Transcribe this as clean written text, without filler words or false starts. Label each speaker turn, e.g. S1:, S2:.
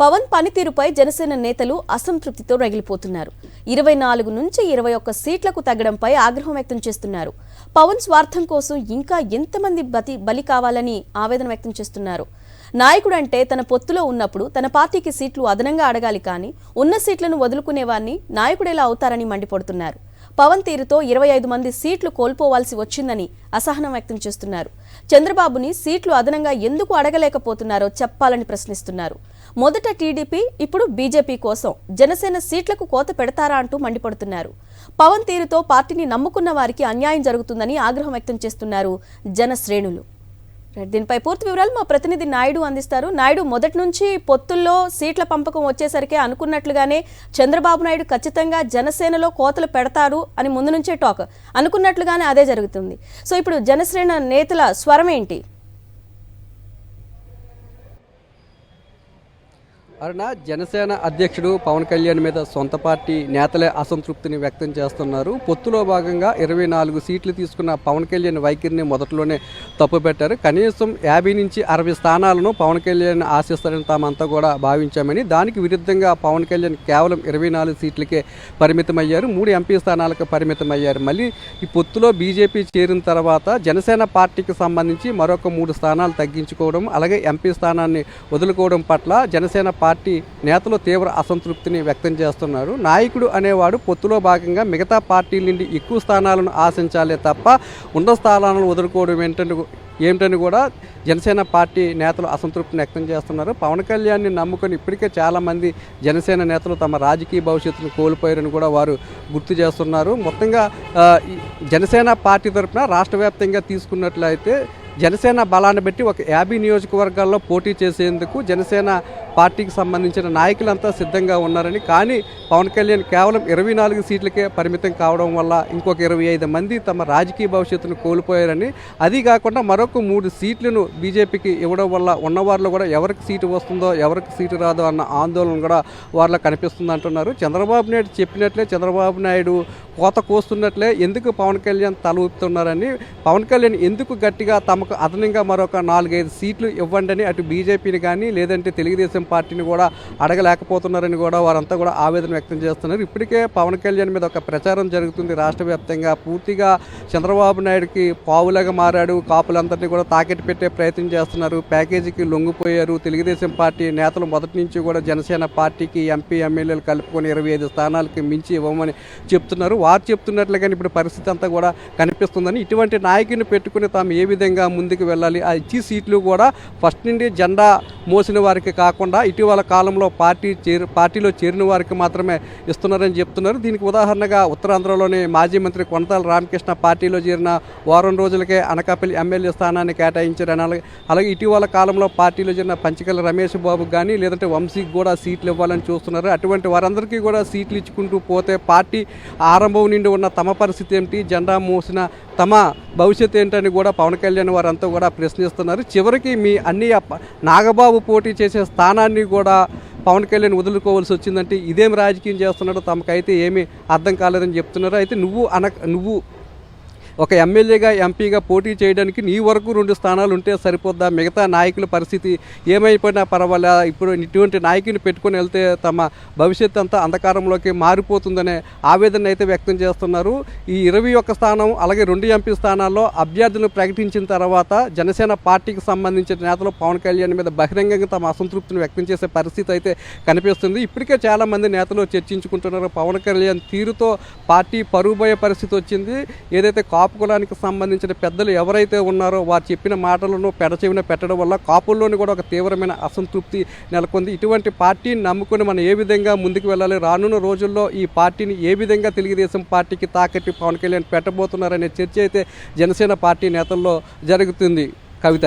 S1: పవన్ పనితీరుపై జనసేన నేతలు అసంతృప్తితో రగిలిపోతున్నారు. 24 నుంచి 21 సీట్లకు తగ్గడంపై ఆగ్రహం వ్యక్తం చేస్తున్నారు. పవన్ స్వార్థం కోసం ఇంకా ఎంతమంది బలి కావాలని ఆవేదన వ్యక్తం చేస్తున్నారు. నాయకుడంటే తన పొత్తులో ఉన్నప్పుడు తన పార్టీకి సీట్లు అదనంగా అడగాలి, కానీ ఉన్న సీట్లను వదులుకునేవారిని నాయకుడెలా అవుతారని మండిపడుతున్నారు. పవన్ తీరుతో 25 మంది సీట్లు కోల్పోవాల్సి వచ్చిందని అసహనం వ్యక్తం చేస్తున్నారు. చంద్రబాబుని సీట్లు అదనంగా ఎందుకు అడగలేకపోతున్నారో చెప్పాలని ప్రశ్నిస్తున్నారు. మొదట టీడీపీ, ఇప్పుడు బీజేపీ కోసం జనసేన సీట్లకు కోత పెడతారా అంటూ మండిపడుతున్నారు. పవన్ తీరుతో పార్టీని నమ్ముకున్న వారికి అన్యాయం జరుగుతుందని ఆగ్రహం వ్యక్తం చేస్తున్నారు జన శ్రేణులు. దీనిపై పూర్తి వివరాలు మా ప్రతినిధి నాయుడు అందిస్తారు. నాయుడు, మొదటి నుంచి పొత్తుల్లో సీట్ల పంపకం వచ్చేసరికి అనుకున్నట్లుగానే చంద్రబాబు నాయుడు ఖచ్చితంగా జనసేనలో కోతలు పెడతారు అని ముందు నుంచే టాక్, అనుకున్నట్లుగానే అదే జరుగుతుంది. సో ఇప్పుడు జనసేన నేతల స్వరం ఏంటి?
S2: అరుణ, జనసేన అధ్యక్షుడు పవన్ కళ్యాణ్ మీద సొంత పార్టీ నేతలే అసంతృప్తిని వ్యక్తం చేస్తున్నారు. పొత్తులో భాగంగా 24 సీట్లు తీసుకున్న పవన్ కళ్యాణ్ వైఖరిని మొదట్లోనే తప్పుపెట్టారు. కనీసం 50 నుంచి 60 స్థానాలను పవన్ కళ్యాణ్ ఆశిస్తారని తామంతా కూడా భావించామని, దానికి విరుద్ధంగా పవన్ కళ్యాణ్ కేవలం 24 సీట్లకే పరిమితమయ్యారు. 3 ఎంపీ స్థానాలకు పరిమితమయ్యారు. మళ్ళీ ఈ పొత్తులో బీజేపీ చేరిన తర్వాత జనసేన పార్టీకి సంబంధించి మరొక 3 స్థానాలు తగ్గించుకోవడం, అలాగే ఎంపీ స్థానాన్ని వదులుకోవడం పట్ల జనసేన పార్టీ నేతలు తీవ్ర అసంతృప్తిని వ్యక్తం చేస్తున్నారు. నాయకుడు అనేవాడు పొత్తులో భాగంగా మిగతా పార్టీల నుండి ఎక్కువ స్థానాలను ఆశించాలే తప్ప ఉన్న స్థానాలను వదులుకోవడం ఏమిటని కూడా జనసేన పార్టీ నేతలు అసంతృప్తిని వ్యక్తం చేస్తున్నారు. పవన్ కళ్యాణ్ని నమ్ముకొని ఇప్పటికే చాలామంది జనసేన నేతలు తమ రాజకీయ భవిష్యత్తును కోల్పోయారని కూడా వారు గుర్తు చేస్తున్నారు. మొత్తంగా జనసేన పార్టీ తరఫున రాష్ట్ర వ్యాప్తంగా తీసుకున్నట్లయితే జనసేన బలాన్ని బట్టి ఒక 50 నియోజకవర్గాల్లో పోటీ చేసేందుకు జనసేన పార్టీకి సంబంధించిన నాయకులంతా సిద్ధంగా ఉన్నారని, కానీ పవన్ కళ్యాణ్ కేవలం 24 సీట్లకే పరిమితం కావడం వల్ల ఇంకొక 25 మంది తమ రాజకీయ భవిష్యత్తును కోల్పోయారని, అది కాకుండా మరొక 3 సీట్లను బీజేపీకి ఇవ్వడం వల్ల ఉన్నవారిలో కూడా ఎవరికి సీటు వస్తుందో ఎవరికి సీటు రాదో అన్న ఆందోళన కూడా వారిలో కనిపిస్తుంది అంటున్నారు. చంద్రబాబు నాయుడు చెప్పినట్లే చంద్రబాబు నాయుడు కోత కోస్తున్నట్లే ఎందుకు పవన్ కళ్యాణ్ తల ఊపుతున్నారని, పవన్ కళ్యాణ్ ఎందుకు గట్టిగా తమకు అదనంగా మరొక 4-5 సీట్లు ఇవ్వండి అని అటు బీజేపీని కానీ లేదంటే తెలుగుదేశం పార్టీని కూడా అడగలేకపోతున్నారని కూడా వారంతా కూడా ఆవేదన వ్యక్తం చేస్తున్నారు. ఇప్పటికే పవన్ కళ్యాణ్ మీద ఒక ప్రచారం జరుగుతుంది రాష్ట్ర వ్యాప్తంగా. పూర్తిగా చంద్రబాబు నాయుడుకి పావులాగా మారాడు, కాపులందరినీ కూడా తాకెట్టు పెట్టే ప్రయత్నం చేస్తున్నారు, ప్యాకేజీకి లొంగిపోయారు. తెలుగుదేశం పార్టీ నేతలు మొదటి నుంచి కూడా జనసేన పార్టీకి ఎంపీ ఎమ్మెల్యేలు కలుపుకొని 25 స్థానాలకి మించి ఇవ్వమని చెప్తున్నారు. వారు చెప్తున్నట్లుగానే ఇప్పుడు పరిస్థితి అంతా కూడా కనిపిస్తుందని, ఇటువంటి నాయకుని పెట్టుకుని తాము ఏ విధంగా ముందుకు వెళ్ళాలి, ఆ ఇచ్చి సీట్లు కూడా ఫస్ట్ నుండి జెండా మోసిన వారికి కాకుండా ఇటీవల కాలంలో పార్టీలో చేరిన వారికి మాత్రమే ఇస్తున్నారని చెప్తున్నారు. దీనికి ఉదాహరణగా ఉత్తరాంధ్రలోని మాజీ మంత్రి కొనతాల రామకృష్ణ పార్టీలో చేరిన వారం రోజులకే అనకాపల్లి ఎమ్మెల్యే స్థానాన్ని కేటాయించారని, అలాగే ఇటీవల కాలంలో పార్టీలో చేరిన పంచకల రమేష్ బాబు కానీ లేదంటే వంశీకి కూడా సీట్లు ఇవ్వాలని చూస్తున్నారు. అటువంటి వారందరికీ కూడా సీట్లు ఇచ్చుకుంటూ పోతే పార్టీ ఆరంభం నుండి ఉన్న తమ పరిస్థితి ఏమిటి, జెండా మోసిన తమ భవిష్యత్తు ఏంటని కూడా పవన్ కళ్యాణ్ వారంతా కూడా ప్రశ్నిస్తున్నారు. చివరికి మీ అన్ని నాగబాబు పోటీ చేసే స్థానాన్ని కూడా పవన్ కళ్యాణ్ వదులుకోవాల్సి వచ్చిందంటే ఇదేం రాజకీయం చేస్తున్నాడో తమకైతే ఏమీ అర్థం కాలేదని చెప్తున్నారు. అయితే నువ్వు ఒక ఎమ్మెల్యేగా ఎంపీగా పోటీ చేయడానికి నీ వరకు 2 స్థానాలు ఉంటే సరిపోద్దా, మిగతా నాయకుల పరిస్థితి ఏమైపోయినా పర్వాలే, ఇప్పుడు ఇటువంటి నాయకుని పెట్టుకొని వెళ్తే తమ భవిష్యత్తు అంతా అంధకారంలోకి మారిపోతుందనే ఆవేదన అయితే వ్యక్తం చేస్తున్నారు. ఈ 21 స్థానం అలాగే 2 ఎంపీ స్థానాల్లో అభ్యర్థులను ప్రకటించిన తర్వాత జనసేన పార్టీకి సంబంధించిన నేతలు పవన్ కళ్యాణ్ మీద బహిరంగంగా తమ అసంతృప్తిని వ్యక్తం చేసే పరిస్థితి అయితే కనిపిస్తుంది. ఇప్పటికే చాలామంది నేతలు చర్చించుకుంటున్నారు. పవన్ కళ్యాణ్ తీరుతో పార్టీ పరుగుపోయే పరిస్థితి వచ్చింది. ఏదైతే కాపు కులానికి సంబంధించిన పెద్దలు ఎవరైతే ఉన్నారో వారు చెప్పిన మాటలను పెడచెవిన పెట్టడం వల్ల కాపుల్లోని కూడా ఒక తీవ్రమైన అసంతృప్తి నెలకొంది. ఇటువంటి పార్టీని నమ్ముకొని మనం ఏ విధంగా ముందుకు వెళ్ళాలి, రానున్న రోజుల్లో ఈ పార్టీని ఏ విధంగా తెలుగుదేశం పార్టీకి తాకట్టి పవన్ కళ్యాణ్ పెట్టబోతున్నారనే చర్చ అయితే జనసేన పార్టీ నేతల్లో జరుగుతుంది. కవిత.